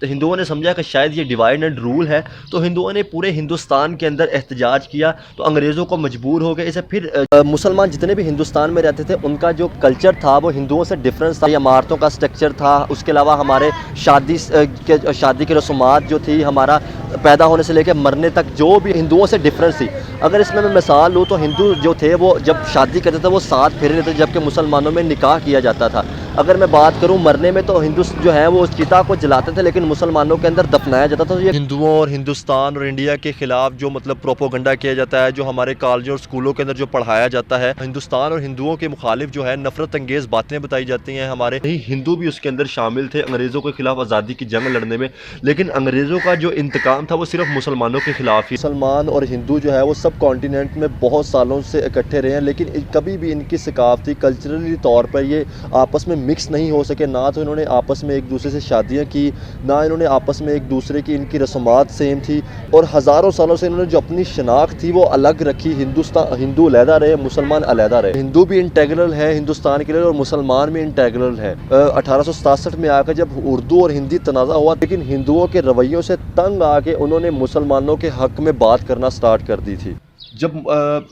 ہندوؤں نے سمجھا کہ شاید یہ ڈیوائڈ اینڈ رول ہے، تو ہندوؤں نے پورے ہندوستان کے اندر احتجاج کیا، تو انگریزوں کو مجبور ہو گئے اسے پھر مسلمان جتنے بھی ہندوستان میں رہتے تھے ان کا جو کلچر تھا وہ ہندوؤں سے ڈفرینس تھا، عمارتوں کا اسٹرکچر تھا، اس کے علاوہ ہمارے شادی کی رسومات جو تھی، ہمارا پیدا ہونے سے لے کے مرنے تک جو بھی ہندوؤں سے ڈفرینس تھی۔ اگر اس میں مثال لوں تو ہندو جو تھے وہ جب شادی کرتے تھے وہ 7 پھیرے لیتے، جبکہ مسلمانوں میں نکاح کیا جاتا تھا۔ اگر میں بات کروں مرنے میں تو ہندو جو ہے وہ چتا کو جلاتے تھے، لیکن مسلمانوں کے اندر دفنایا جاتا تھا۔ یہ ہندوؤں اور ہندوستان اور انڈیا کے خلاف جو پروپوگنڈا کیا جاتا ہے، جو ہمارے کالجوں اور اسکولوں کے اندر جو پڑھایا جاتا ہے، ہندوستان اور ہندوؤں کے مخالف جو ہے نفرت انگیز باتیں بتائی جاتی ہیں۔ ہمارے ہندو بھی اس کے اندر شامل تھے انگریزوں کے خلاف آزادی کی جنگ لڑنے میں، لیکن انگریزوں کا جو انتقام تھا وہ صرف مسلمانوں کے خلاف ہی۔ مسلمان اور ہندو جو ہے وہ سب کانٹیننٹ میں بہت سالوں سے اکٹھے رہے ہیں، لیکن کبھی بھی ان کی ثقافتی کلچرلی طور پر یہ آپس میں مکس نہیں ہو سکے۔ نہ تو انہوں نے آپس میں ایک دوسرے سے شادیاں کی، نہ انہوں نے آپس میں ایک دوسرے کی ان کی رسومات سیم تھی، اور ہزاروں سالوں سے انہوں نے جو اپنی شناخت تھی وہ الگ رکھی۔ ہندو علیحدہ رہے، مسلمان علیحدہ رہے۔ ہندو بھی انٹیگرل ہے ہندوستان کے لیے اور مسلمان بھی انٹیگرل ہے۔ 1867 میں آ کر جب اردو اور ہندی تنازع ہوا، لیکن ہندوؤں کے رویوں سے تنگ آ کے انہوں نے مسلمانوں کے حق میں بات کرنا سٹارٹ کر دی تھی۔ جب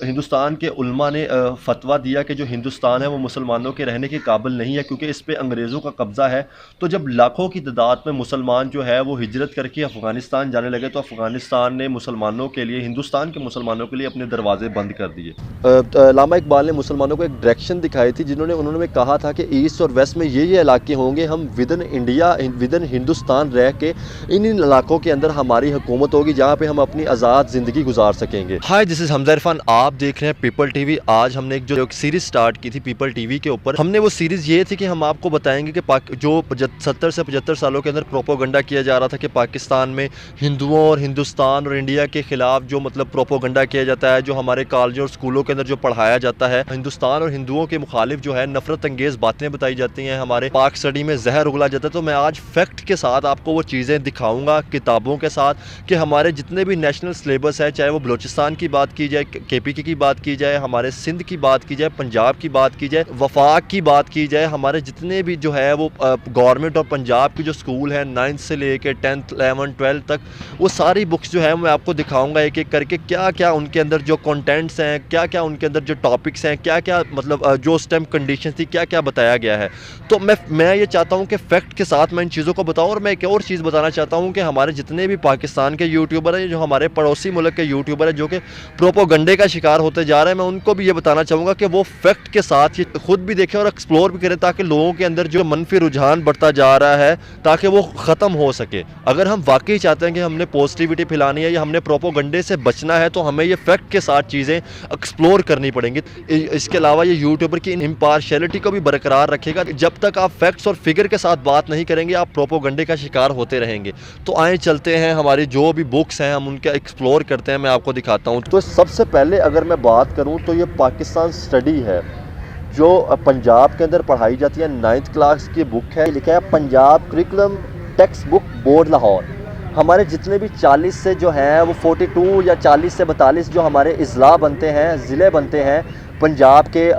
ہندوستان کے علماء نے فتویٰ دیا کہ جو ہندوستان ہے وہ مسلمانوں کے رہنے کے قابل نہیں ہے کیونکہ اس پہ انگریزوں کا قبضہ ہے، تو جب لاکھوں کی تعداد میں مسلمان جو ہے وہ ہجرت کر کے افغانستان جانے لگے، تو افغانستان نے مسلمانوں کے لیے، ہندوستان کے مسلمانوں کے لیے اپنے دروازے بند کر دیے۔ علامہ اقبال نے مسلمانوں کو ایک ڈائریکشن دکھائی تھی، انہوں نے کہا تھا کہ ایسٹ اور ویسٹ میں یہ علاقے ہوں گے، ہم ودن انڈیا ودن ہندوستان رہ کے ان علاقوں کے اندر ہماری حکومت ہوگی جہاں پہ ہم اپنی آزاد زندگی گزار سکیں گے۔ ہائی، دس از حمزہ عرفان، آپ دیکھ رہے ہیں پیپل ٹی وی۔ آج ہم نے ایک سیریز سٹارٹ کی تھی پیپل ٹی وی کے اوپر۔ ہم نے وہ سیریز یہ تھی کہ ہم آپ کو بتائیں گے کہ جو 70 سے 75 سالوں کے اندر پروپوگنڈا کیا جا رہا تھا کہ پاکستان میں ہندوؤں اور ہندوستان اور انڈیا کے خلاف جو پروپوگنڈا کیا جاتا ہے، جو ہمارے کالجوں اور اسکولوں کے اندر جو پڑھایا جاتا ہے، ہندوستان اور ہندوؤں کے مخالف جو ہے نفرت انگیز باتیں بتائی جاتی ہیں، ہمارے پاک اسٹڈی میں زہر اگلا جاتا ہے، تو میں آج فیکٹ کے ساتھ آپ کو وہ چیزیں دکھاؤں گا، کتابوں کے ساتھ، کہ ہمارے جتنے بھی نیشنل سلیبس ہے، چاہے وہ بلوچستان کی بات کی جائے، کے پی کی بات کی جائے، ہمارے سندھ کی بات کی جائے، پنجاب کی بات کی جائے، وفاق کی بات کی جائے، ہمارے جتنے بھی جو ہے وہ گورنمنٹ اور پنجاب کی جو سکول ہیں 9th سے لے کے 10th 11 12 تک، وہ ساری بکس جو ہے میں آپ کو دکھاؤں گا ایک ایک کر کے، کیا کیا ان کے اندر جو کنٹینٹس ہیں، کیا کیا ان کے اندر جو ٹاپکس ہیں، کیا کیا جو اس ٹائم کنڈیشنز تھی، کیا کیا بتایا گیا ہے۔ تو میں یہ چاہتا ہوں کہ فیکٹ کے ساتھ میں ان چیزوں کو بتاؤں، اور میں ایک اور چیز بتانا چاہتا ہوں کہ ہمارے جتنے بھی پاکستان کے یوٹیوبر ہیں، جو ہمارے پڑوسی ملک کے یوٹیوبر ہیں جو کہ پروپوگنڈے کا شکار ہوتے جا رہے ہیں، میں ان کو بھی یہ بتانا چاہوں گا کہ وہ فیکٹ کے ساتھ یہ خود بھی دیکھیں اور ایکسپلور بھی کریں، تاکہ لوگوں کے اندر جو منفی رجحان بڑھتا جا رہا ہے تاکہ وہ ختم ہو سکے۔ اگر ہم واقعی چاہتے ہیں کہ ہم نے پوزیٹیوٹی پھیلانی ہے یا ہم نے پروپوگنڈے سے بچنا ہے، تو ہمیں یہ فیکٹ کے ساتھ چیزیں ایکسپلور کرنی پڑیں گی۔ اس کے علاوہ یہ یوٹیوبر کی امپارشیلٹی کو بھی برقرار رکھے گا۔ جب تک آپ فیکٹس اور فگر کے ساتھ بات نہیں کریں گے، آپ پروپوگنڈے کا شکار ہوتے رہیں گے۔ تو آئیں چلتے ہیں، ہماری جو بھی بکس ہیں ہم ان کا ایکسپلور کرتے ہیں، میں آپ کو دکھاتا ہوں۔ تو سب سے پہلے اگر میں بات کروں تو یہ پاکستان اسٹڈی ہے جو پنجاب کے اندر پڑھائی جاتی ہے، 9th کلاس کی بک ہے، لکھا ہے Punjab curriculum text book board Lahore. ہمارے جتنے بھی 40 سے جو ہیں وہ 42 یا 40 سے 42 جو ہمارے اضلاع بنتے ہیں، ضلع بنتے ہیں پنجاب کے،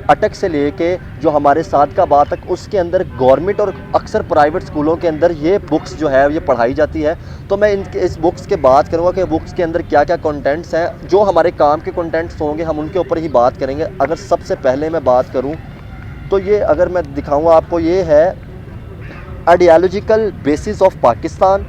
اٹک سے لے کے جو ہمارے صادقآباد تک، اس کے اندر گورنمنٹ اور اکثر پرائیویٹ اسکولوں کے اندر یہ بکس جو ہے یہ پڑھائی جاتی ہے۔ تو میں اس بکس کے بات کروں گا کہ بکس کے اندر کیا کیا کنٹینٹس ہیں، جو ہمارے کام کے کنٹینٹس ہوں گے ہم ان کے اوپر ہی بات کریں گے۔ اگر سب سے پہلے میں بات کروں تو یہ اگر میں دکھاؤں گا آپ کو، یہ ہے آئیڈیالوجیکل بیسس آف پاکستان،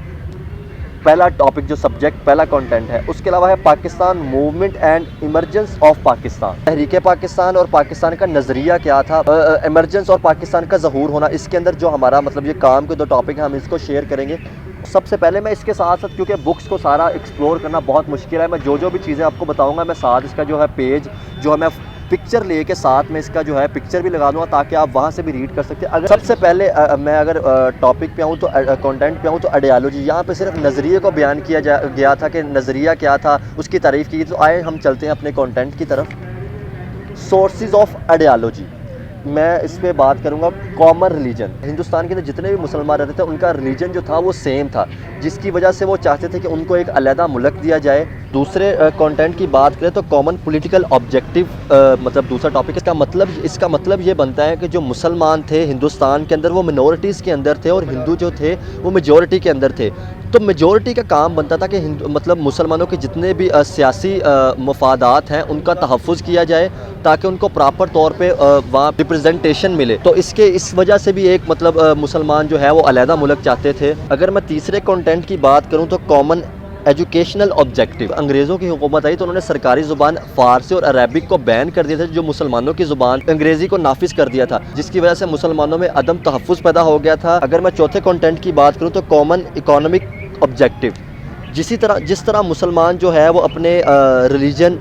پہلا ٹاپک جو سبجیکٹ پہلا کنٹینٹ ہے۔ اس کے علاوہ ہے Pakistan movement and emergence of Pakistan, تحریک پاکستان اور پاکستان کا نظریہ کیا تھا، ایمرجنس اور پاکستان کا ظہور ہونا۔ اس کے اندر جو ہمارا یہ کام کے 2 ٹاپک ہیں، ہم اس کو شیئر کریں گے۔ سب سے پہلے میں اس کے ساتھ ساتھ، کیونکہ بکس کو سارا ایکسپلور کرنا بہت مشکل ہے، میں جو بھی چیزیں آپ کو بتاؤں گا میں ساتھ اس کا جو ہے پیج جو ہے میں پکچر لے کے ساتھ میں اس کا جو ہے پکچر بھی لگا دوں گا تاکہ آپ وہاں سے بھی ریڈ کر سکتے ہیں۔ اگر سب سے پہلے میں اگر ٹاپک پہ آؤں تو کنٹینٹ پہ آؤں تو آئیڈیالوجی، یہاں پہ صرف نظریے کو بیان کیا گیا تھا کہ نظریہ کیا تھا، اس کی تعریف کی۔ تو آئے ہم چلتے ہیں اپنے کنٹینٹ کی طرف۔ سورسز آف آئیڈیالوجی، میں اس پہ بات کروں گا کامن ریلیجن۔ ہندوستان کے اندر جتنے بھی مسلمان رہتے تھے ان کا ریلیجن جو تھا وہ سیم تھا، جس کی وجہ سے وہ چاہتے تھے کہ ان کو ایک علیحدہ ملک دیا جائے، دوسرے کنٹینٹ کی بات کریں تو کامن پولیٹیکل آبجیکٹیو مطلب دوسرا ٹاپک اس کا مطلب یہ بنتا ہے کہ جو مسلمان تھے ہندوستان کے اندر وہ منورٹیز کے اندر تھے اور ہندو جو تھے وہ میجورٹی کے اندر تھے. تو میجورٹی کا کام بنتا تھا کہ مطلب مسلمانوں کے جتنے بھی سیاسی مفادات ہیں ان کا تحفظ کیا جائے تاکہ ان کو پراپر طور پہ وہاں ریپرزنٹیشن ملے. تو اس وجہ سے بھی ایک مطلب مسلمان جو ہے وہ علیحدہ ملک چاہتے تھے. اگر میں تیسرے کنٹینٹ کی بات کروں تو کامن ایجوکیشنل آبجیکٹیو. انگریزوں کی حکومت آئی تو انہوں نے سرکاری زبان فارسی اور عربک کو بین کر دیا تھا, جو مسلمانوں کی زبان انگریزی کو نافذ کر دیا تھا, جس کی وجہ سے مسلمانوں میں عدم تحفظ پیدا ہو گیا تھا. اگر میں چوتھے کنٹینٹ کی بات کروں تو کامن اکانومک آبجیکٹیو. جس طرح مسلمان جو ہے وہ اپنے ریلیجن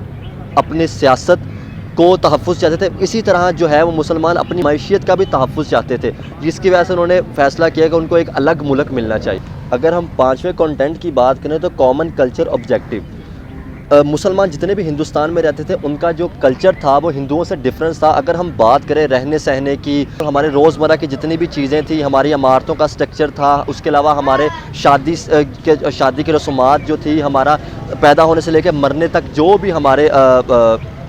اپنے سیاست کو تحفظ چاہتے تھے, اسی طرح جو ہے وہ مسلمان اپنی معیشیت کا بھی تحفظ چاہتے تھے, جس کی وجہ سے انہوں نے فیصلہ کیا کہ ان کو ایک الگ ملک ملنا چاہیے. اگر ہم پانچویں کنٹینٹ کی بات کریں تو کامن کلچر آبجیکٹیو. مسلمان جتنے بھی ہندوستان میں رہتے تھے ان کا جو کلچر تھا وہ ہندوؤں سے ڈفرینس تھا. اگر ہم بات کریں رہنے سہنے کی, ہمارے روزمرہ کی جتنی بھی چیزیں تھیں, ہماری عمارتوں کا سٹرکچر تھا, اس کے علاوہ ہمارے شادی کی رسومات جو تھی, ہمارا پیدا ہونے سے لے کے مرنے تک جو بھی ہمارے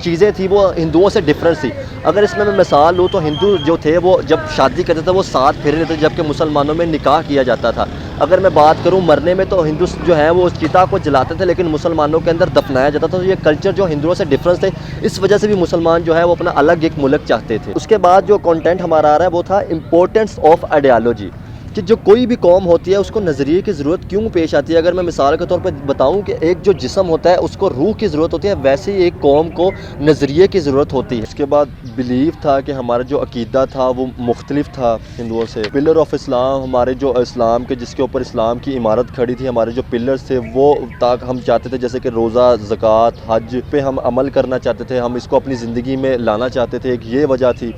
چیزیں تھیں وہ ہندوؤں سے ڈفرینس تھی. اگر اس میں مثال لوں تو ہندو جو تھے وہ جب شادی کرتے تھے وہ 7 پھیرے لیتے تھے, جبکہ مسلمانوں میں نکاح کیا جاتا تھا. اگر میں بات کروں مرنے میں تو ہندو جو ہے وہ اس چتا کو جلاتے تھے, لیکن مسلمانوں کے اندر دفنایا جاتا تھا. تو یہ کلچر جو ہندوؤں سے ڈفرینس تھے, اس وجہ سے بھی مسلمان جو ہے وہ اپنا الگ ایک ملک چاہتے تھے. اس کے بعد جو کنٹینٹ ہمارا آ رہا ہے وہ تھا امپورٹنس آف آئیڈیالوجی, کہ جو کوئی بھی قوم ہوتی ہے اس کو نظریے کی ضرورت کیوں پیش آتی ہے. اگر میں مثال کے طور پہ بتاؤں کہ ایک جو جسم ہوتا ہے اس کو روح کی ضرورت ہوتی ہے, ویسے ہی ایک قوم کو نظریے کی ضرورت ہوتی ہے. اس کے بعد بلیف تھا کہ ہمارا جو عقیدہ تھا وہ مختلف تھا ہندوؤں سے. پلر آف اسلام, ہمارے جو اسلام کے جس کے اوپر اسلام کی عمارت کھڑی تھی, ہمارے جو پلرز تھے وہ تاکہ ہم چاہتے تھے جیسے کہ روزہ, زکوٰۃ, حج پہ ہم عمل کرنا چاہتے تھے, ہم اس کو اپنی زندگی میں لانا چاہتے تھے. ایک یہ وجہ تھی.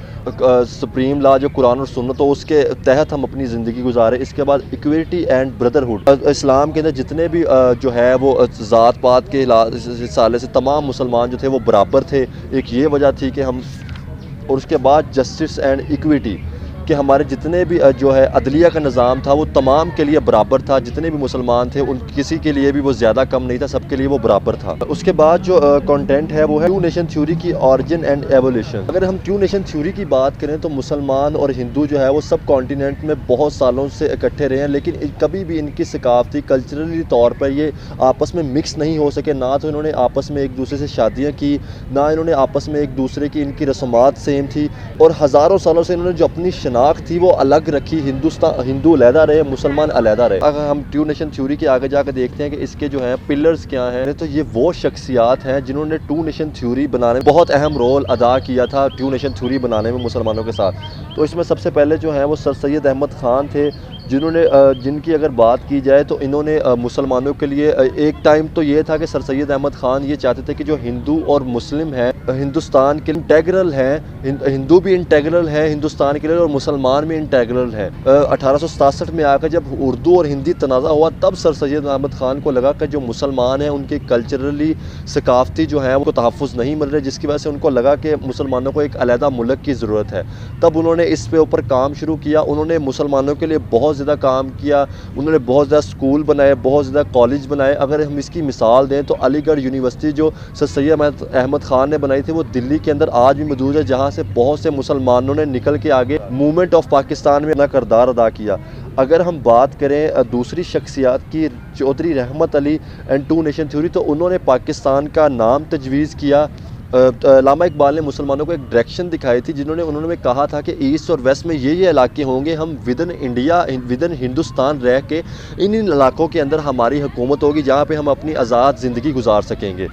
سپریم لا جو قرآن اور سنت تو اس کے تحت ہم اپنی زندگی گزارے. اس کے بعد ایکویٹی اینڈ بردرہڈ, اسلام کے اندر جتنے بھی جو ہے وہ ذات پات کے حوالے سے تمام مسلمان جو تھے وہ برابر تھے. ایک یہ وجہ تھی کہ ہم, اور اس کے بعد جسٹس اینڈ ایکویٹی, کہ ہمارے جتنے بھی جو ہے عدلیہ کا نظام تھا وہ تمام کے لیے برابر تھا. جتنے بھی مسلمان تھے ان کسی کے لیے بھی وہ زیادہ کم نہیں تھا, سب کے لیے وہ برابر تھا. اس کے بعد جو کنٹینٹ ہے وہ ہے ٹو نیشن تھیوری کی آرجن اینڈ ایولیوشن. اگر ہم ٹو نیشن تھیوری کی بات کریں تو مسلمان اور ہندو جو ہے وہ سب کانٹیننٹ میں بہت سالوں سے اکٹھے رہے ہیں, لیکن کبھی بھی ان کی ثقافتی کلچرلی طور پر یہ آپس میں مکس نہیں ہو سکے. نہ تو انہوں نے آپس میں ایک دوسرے سے شادیاں کی, نہ انہوں نے آپس میں ایک دوسرے کی ان کی رسومات سیم تھی, اور ہزاروں سالوں سے انہوں نے جو اپنی شناخت تھی وہ الگ رکھی. ہندو علیحدہ رہے, مسلمان علیحدہ رہے. اگر ہم ٹو نیشن تھیوری کے آگے جا کے دیکھتے ہیں کہ اس کے جو ہیں پلرز کیا ہیں, تو یہ وہ شخصیات ہیں جنہوں نے ٹو نیشن تھیوری بنانے میں بہت اہم رول ادا کیا تھا, ٹو نیشن تھیوری بنانے میں مسلمانوں کے ساتھ. تو اس میں سب سے پہلے جو ہیں وہ سر سید احمد خان تھے, جن کی اگر بات کی جائے تو انہوں نے مسلمانوں کے لیے ایک ٹائم تو یہ تھا کہ سر سید احمد خان یہ چاہتے تھے کہ جو ہندو اور مسلم ہیں ہندوستان کے انٹیگرل ہیں, ہندو بھی انٹیگرل ہیں ہندوستان کے لیے اور مسلمان بھی انٹیگرل ہیں. 1867 میں آ کر جب اردو اور ہندی تنازع ہوا تب سر سید احمد خان کو لگا کہ جو مسلمان ہیں ان کے کلچرلی ثقافتی جو ہیں وہ تحفظ نہیں مل رہے, جس کی وجہ سے ان کو لگا کہ مسلمانوں کو ایک علیحدہ ملک کی ضرورت ہے. تب انہوں نے اس پہ اوپر کام شروع کیا. انہوں نے مسلمانوں کے لیے بہت زیادہ کام کیا, انہوں نے بہت زیادہ اسکول بنائے, بہت زیادہ کالج بنائے. اگر ہم اس کی مثال دیں تو علی گڑھ یونیورسٹی جو سر سید احمد خان نے بنائی تھی وہ دلی کے اندر آج بھی موجود ہے, جہاں سے بہت سے مسلمانوں نے نکل کے آگے موومنٹ آف پاکستان میں اپنا کردار ادا کیا. اگر ہم بات کریں دوسری شخصیات کی, Chaudhry Rahmat Ali and to nation theory, تو انہوں نے پاکستان کا نام تجویز کیا. علامہ اقبال نے مسلمانوں کو ایک ڈائریکشن دکھائی تھی, انہوں نے کہا تھا کہ ایسٹ اور ویسٹ میں یہ علاقے ہوں گے, ہم ودن انڈیا ودن ہندوستان رہ کے ان علاقوں کے اندر ہماری حکومت ہوگی جہاں پہ ہم اپنی آزاد زندگی گزار سکیں گے.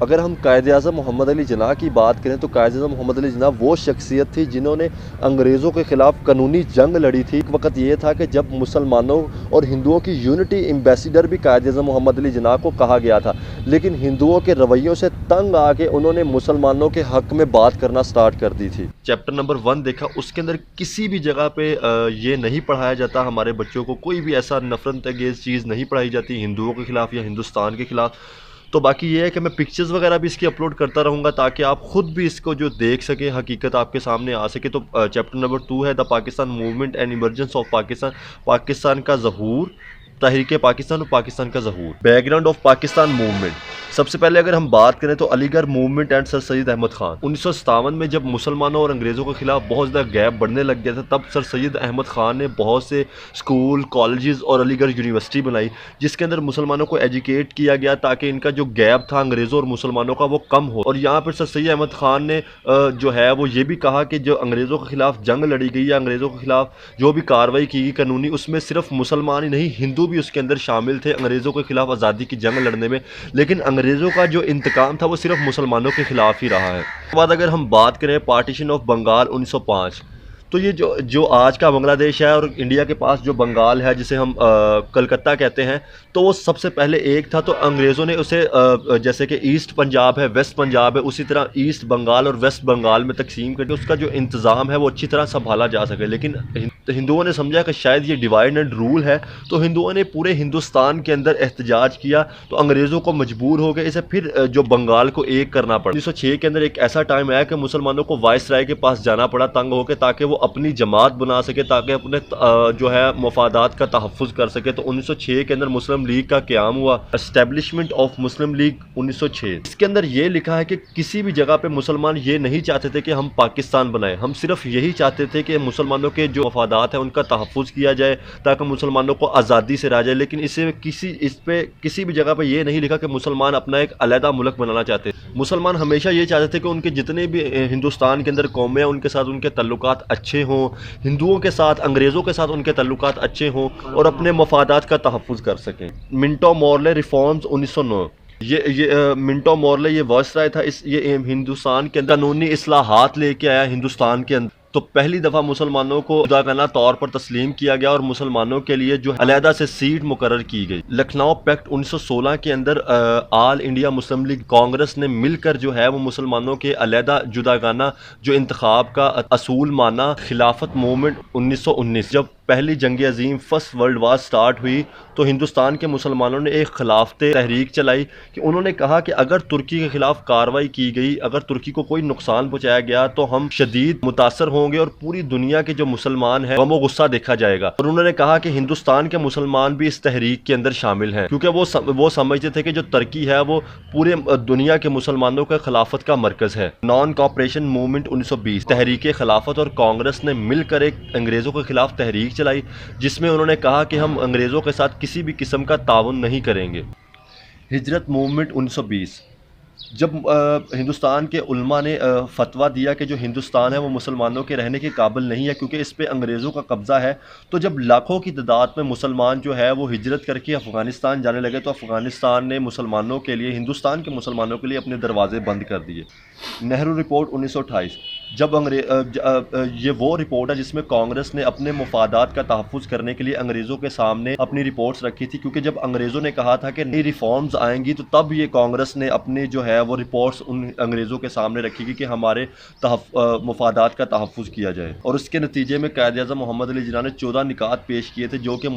اگر ہم قائد اعظم محمد علی جناح کی بات کریں تو قائد اعظم محمد علی جناح وہ شخصیت تھی جنہوں نے انگریزوں کے خلاف قانونی جنگ لڑی تھی. ایک وقت یہ تھا کہ جب مسلمانوں اور ہندوؤں کی یونٹی ایمبیسیڈر بھی قائد اعظم محمد علی جناح کو کہا گیا تھا, لیکن ہندوؤں کے رویوں سے تنگ آ کے انہوں نے مسلمانوں کے حق میں بات کرنا سٹارٹ کر دی تھی. چیپٹر نمبر 1 دیکھا, اس کے اندر کسی بھی جگہ پہ یہ نہیں پڑھایا جاتا, ہمارے بچوں کو کوئی بھی ایسا نفرت انگیز چیز نہیں پڑھائی جاتی ہندوؤں کے خلاف یا ہندوستان کے خلاف. تو باقی یہ ہے کہ میں پکچرز وغیرہ بھی اس کی اپلوڈ کرتا رہوں گا تاکہ آپ خود بھی اس کو جو دیکھ سکیں, حقیقت آپ کے سامنے آ سکے. تو چیپٹر نمبر 2 ہے the Pakistan movement and emergence of Pakistan, Pakistan کا ظہور, تحریک پاکستان اور پاکستان کا ظہور. Background of Pakistan movement. سب سے پہلے اگر ہم بات کریں تو Aligarh movement and sir Syed Ahmed Khan 1957 میں جب مسلمانوں اور انگریزوں کے خلاف بہت زیادہ گیپ بڑھنے لگ گیا تھا، تب سر سید احمد خان نے بہت سے اسکول، کالجز اور علی گڑھ یونیورسٹی بنائی، جس کے اندر مسلمانوں کو ایجوکیٹ کیا گیا تاکہ ان کا جو گیپ تھا انگریزوں اور مسلمانوں کا وہ کم ہو۔ اور یہاں پر سر سید احمد خان نے جو ہے وہ یہ بھی کہا کہ جو انگریزوں کے خلاف جنگ لڑی گئی یا انگریزوں کے خلاف جو بھی کارروائی کی گئی قانونی، اس میں صرف مسلمان ہی نہیں، ہندو بھی اس کے اندر شامل تھے انگریزوں کے خلاف آزادی کی جنگ لڑنے میں، لیکن انگریزوں کا جو انتقام تھا وہ صرف مسلمانوں کے خلاف ہی رہا ہے۔ اس کے بعد اگر ہم بات کریں پارٹیشن آف بنگال 1905، تو یہ جو آج کا بنگلہ دیش ہے اور انڈیا کے پاس جو بنگال ہے جسے ہم کلکتہ کہتے ہیں، تو وہ سب سے پہلے ایک تھا، تو انگریزوں نے اسے جیسے کہ ایسٹ پنجاب ہے، ویسٹ پنجاب ہے، اسی طرح ایسٹ بنگال اور ویسٹ بنگال میں تقسیم کر کے اس کا جو انتظام ہے وہ اچھی طرح سنبھالا جا سکے، لیکن ہندوؤں نے سمجھا کہ شاید یہ ڈیوائڈ اینڈ رول ہے، تو ہندوؤں نے پورے ہندوستان کے اندر احتجاج کیا، تو انگریزوں کو مجبور ہو گئے اسے پھر جو بنگال کو ایک کرنا پڑا۔ 1906 کے اندر ایک ایسا ٹائم آیا کہ مسلمانوں کو وائس رائے کے پاس جانا پڑا تنگ ہو کے، تاکہ وہ اپنی جماعت بنا سکے، تاکہ اپنے جو ہے مفادات کا تحفظ کر سکے۔ تو 1906 کے اندر مسلم لیگ کا قیام ہوا، اسٹیبلشمنٹ آف مسلم لیگ 1906۔ اس کے اندر یہ لکھا ہے کہ کسی بھی جگہ پہ مسلمان یہ نہیں چاہتے تھے کہ ہم پاکستان بنائیں، ہم صرف یہی چاہتے تھے کہ مسلمانوں کے جو مفادات ہیں ان کا تحفظ کیا جائے تاکہ مسلمانوں کو آزادی سے رہ جائے، لیکن اس پہ کسی بھی جگہ پہ یہ نہیں لکھا کہ مسلمان اپنا ایک علیحدہ ملک بنانا چاہتے۔ مسلمان ہمیشہ یہ چاہتے تھے کہ ان کے جتنے بھی ہندوستان کے اندر قومیں ہیں ان کے ساتھ ان کے تعلقات اچھے ہوں، ہندوؤں کے ساتھ، انگریزوں کے ساتھ ان کے تعلقات اچھے ہوں اور اپنے مفادات کا تحفظ کر سکیں۔ منٹو مورلے ریفارمز 1909، یہ منٹو مورلے یہ وائسرائے تھا، یہ ہندوستان کے اندر قانونی اصلاحات لے کے آیا ہندوستان کے اندر۔ تو پہلی دفعہ مسلمانوں کو جداگانہ طور پر تسلیم کیا گیا اور مسلمانوں کے لیے جو علیحدہ سے سیٹ مقرر کی گئی۔ لکھنؤ پیکٹ 1916 کے اندر آل انڈیا مسلم لیگ کانگریس نے مل کر جو ہے وہ مسلمانوں کے علیحدہ جداگانہ جو انتخاب کا اصول مانا۔ خلافت موومنٹ 1919، جب پہلی جنگ عظیم فرسٹ ورلڈ وار سٹارٹ ہوئی تو ہندوستان کے مسلمانوں نے ایک خلافت تحریک چلائی کہ انہوں نے کہا کہ اگر ترکی کے خلاف کارروائی کی گئی، اگر ترکی کو کوئی نقصان پہنچایا گیا تو ہم شدید متاثر ہوں گے اور پوری دنیا کے جو مسلمان ہیں غم و غصہ دیکھا جائے گا۔ اور انہوں نے کہا کہ ہندوستان کے مسلمان بھی اس تحریک کے اندر شامل ہیں، کیونکہ وہ سمجھتے تھے کہ جو ترکی ہے وہ پورے دنیا کے مسلمانوں کا خلافت کا مرکز ہے۔ نان کوآپریشن موومنٹ 1920، تحریک خلافت اور کانگریس نے مل کر ایک انگریزوں کے خلاف تحریک چلائی جس میں انہوں نے کہا کہ ہم انگریزوں کے ساتھ کسی بھی قسم کا تعاون نہیں کریں گے۔ ہجرت موومنٹ 1920، جب ہندوستان کے علماء نے فتویٰ دیا کہ جو ہندوستان ہے وہ مسلمانوں کے رہنے کے قابل نہیں ہے کیونکہ اس پہ انگریزوں کا قبضہ ہے، تو جب لاکھوں کی تعداد میں مسلمان جو ہے وہ ہجرت کر کے افغانستان جانے لگے تو افغانستان نے مسلمانوں کے لیے، ہندوستان کے مسلمانوں کے لیے اپنے دروازے بند کر دیے۔ نہرو رپورٹ 1928، جب یہ وہ رپورٹ ہے جس میں کانگریس نے اپنے مفادات کا تحفظ کرنے کے لیے انگریزوں کے سامنے اپنی رپورٹس رکھی تھی، کیونکہ جب انگریزوں نے کہا تھا کہ نئی ریفارمز آئیں گی تو تب یہ کانگریس نے اپنے جو ہے وہ رپورٹس ان انگریزوں کے سامنے رکھی گی کہ ہمارے مفادات کا تحفظ کیا جائے۔ اور اس کے نتیجے میں قائد اعظم محمد علی جناح نے 14 نکات پیش کیے تھے جو کہ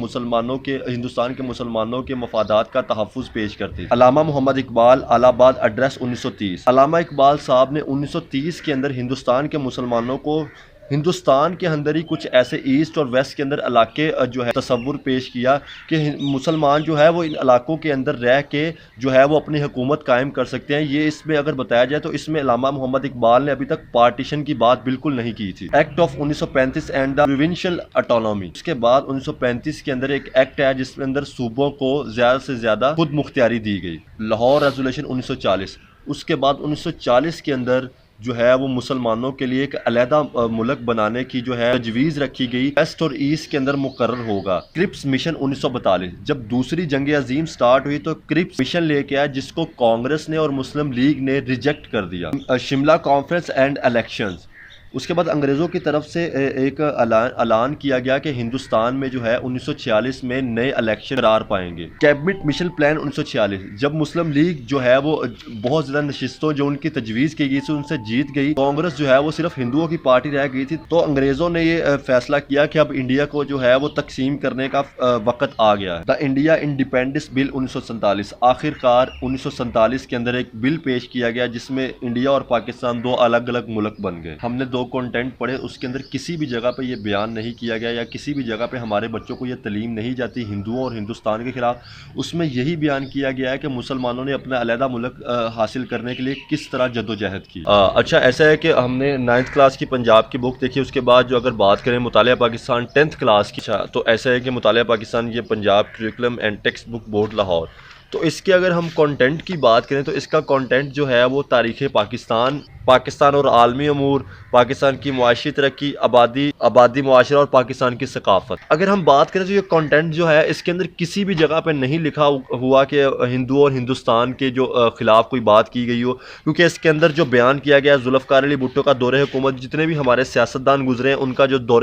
ہندوستان کے مسلمانوں کے مفادات کا تحفظ پیش کرتے۔ علامہ محمد اقبال الہ آباد ایڈریس 1930، علامہ اقبال صاحب نے 1930 کے اندر ہندوستان کے مسلمانوں کو ہندوستان کے اندر ہی کچھ ایسے ایسٹ اور ویسٹ کے اندر علاقے جو ہے تصور پیش کیا کہ مسلمان جو ہے وہ ان علاقوں کے اندر رہ کے جو ہے وہ اپنی حکومت قائم کر سکتے ہیں۔ یہ اس میں اگر بتایا جائے تو اس میں علامہ محمد اقبال نے ابھی تک پارٹیشن کی بات بالکل نہیں کی تھی۔ Act of 1935 and the provincial autonomy, اس کے بعد 1935 کے اندر ایک ایکٹ ہے جس کے اندر صوبوں کو زیادہ سے زیادہ خود مختاری دی گئی، لاہور ریزولوشن 1940۔ اس کے بعد 1940 کے اندر جو ہے وہ مسلمانوں کے لیے ایک علیحدہ ملک بنانے کی جو ہے تجویز رکھی گئی، ویسٹ اور ایسٹ کے اندر مقرر ہوگا۔ کرپس مشن 1942، جب دوسری جنگ عظیم سٹارٹ ہوئی تو کرپس مشن لے کے آیا جس کو کانگریس نے اور مسلم لیگ نے ریجیکٹ کر دیا۔ شملہ کانفرنس اینڈ الیکشنز، اس کے بعد انگریزوں کی طرف سے ایک اعلان کیا گیا کہ ہندوستان میں جو ہے 1946 میں نئے الیکشن قرار پائیں گے۔ کیبنٹ مشن پلان 1946، جب مسلم لیگ جو ہے وہ بہت زیادہ نشستوں جو ان کی تجویز کی گئی تھی ان سے جیت گئی، کانگریس جو ہے وہ صرف ہندوؤں کی پارٹی رہ گئی تھی، تو انگریزوں نے یہ فیصلہ کیا کہ اب انڈیا کو جو ہے وہ تقسیم کرنے کا وقت آ گیا ہے۔ دا انڈیا انڈیپینڈنس بل 1947، آخر کار 1947 کے اندر ایک بل پیش کیا گیا جس میں انڈیا اور پاکستان دو الگ الگ ملک بن گئے۔ ہم نے لوگ کنٹینٹ پڑھے اس کے اندر کسی بھی جگہ پہ یہ بیان نہیں کیا گیا یا کسی بھی جگہ پہ ہمارے بچوں کو یہ تعلیم نہیں جاتی ہندوؤں اور ہندوستان کے خلاف. اس میں یہی بیان کیا گیا ہے کہ مسلمانوں نے اپنا علیحدہ ملک حاصل کرنے کے لیے کس طرح جدوجہد کی. اچھا ایسا ہے کہ ہم نے 9th کلاس کی پنجاب کی بک دیکھی, اس کے بعد جو اگر بات کریں مطالعہ پاکستان 10th کلاس کی, تو ایسا ہے کہ مطالعہ پاکستان یہ Punjab curriculum and text book board Lahore. تو اس کے اگر ہم کنٹینٹ کی بات کریں تو اس کا کنٹینٹ جو ہے وہ تاریخ پاکستان اور عالمی امور, پاکستان کی معاشی ترقی, آبادی معاشرہ اور پاکستان کی ثقافت. اگر ہم بات کریں تو یہ کنٹینٹ جو ہے اس کے اندر کسی بھی جگہ پہ نہیں لکھا ہوا کہ ہندو اور ہندوستان کے جو خلاف کوئی بات کی گئی ہو, کیونکہ اس کے اندر جو بیان کیا گیا ذوالفقار علی بھٹو کا دور حکومت, جتنے بھی ہمارے سیاستدان گزرے ہیں ان کا جو دور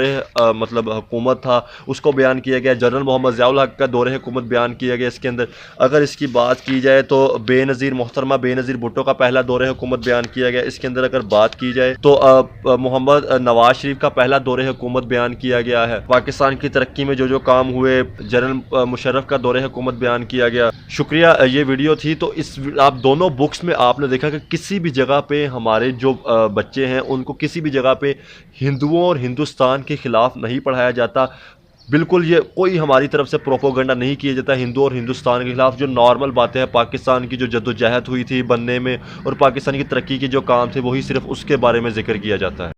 مطلب حکومت تھا اس کو بیان کیا گیا. جنرل محمد ضیاء الحق کا دور حکومت بیان کیا گیا اس کے اندر. اگر اس کی بات کی جائے تو محترمہ بے نظیر بھٹو کا پہلا دور حکومت بیان کیا گیا. اس کے اندر اگر بات کی جائے تو محمد نواز شریف کا پہلا دور حکومت بیان کیا گیا ہے. پاکستان کی ترقی میں جو کام ہوئے, جنرل مشرف کا دور حکومت بیان کیا گیا. شکریہ, یہ ویڈیو تھی. تو اس آپ دونوں بکس میں آپ نے دیکھا کہ کسی بھی جگہ پہ ہمارے جو بچے ہیں ان کو کسی بھی جگہ پہ ہندوؤں اور ہندوستان کے خلاف نہیں پڑھایا جاتا. بالکل یہ کوئی ہماری طرف سے پروپوگنڈا نہیں کیا جاتا ہندو اور ہندوستان کے خلاف. جو نارمل باتیں ہیں پاکستان کی جو جدوجہد ہوئی تھی بننے میں اور پاکستان کی ترقی کے جو کام تھے وہی صرف اس کے بارے میں ذکر کیا جاتا ہے.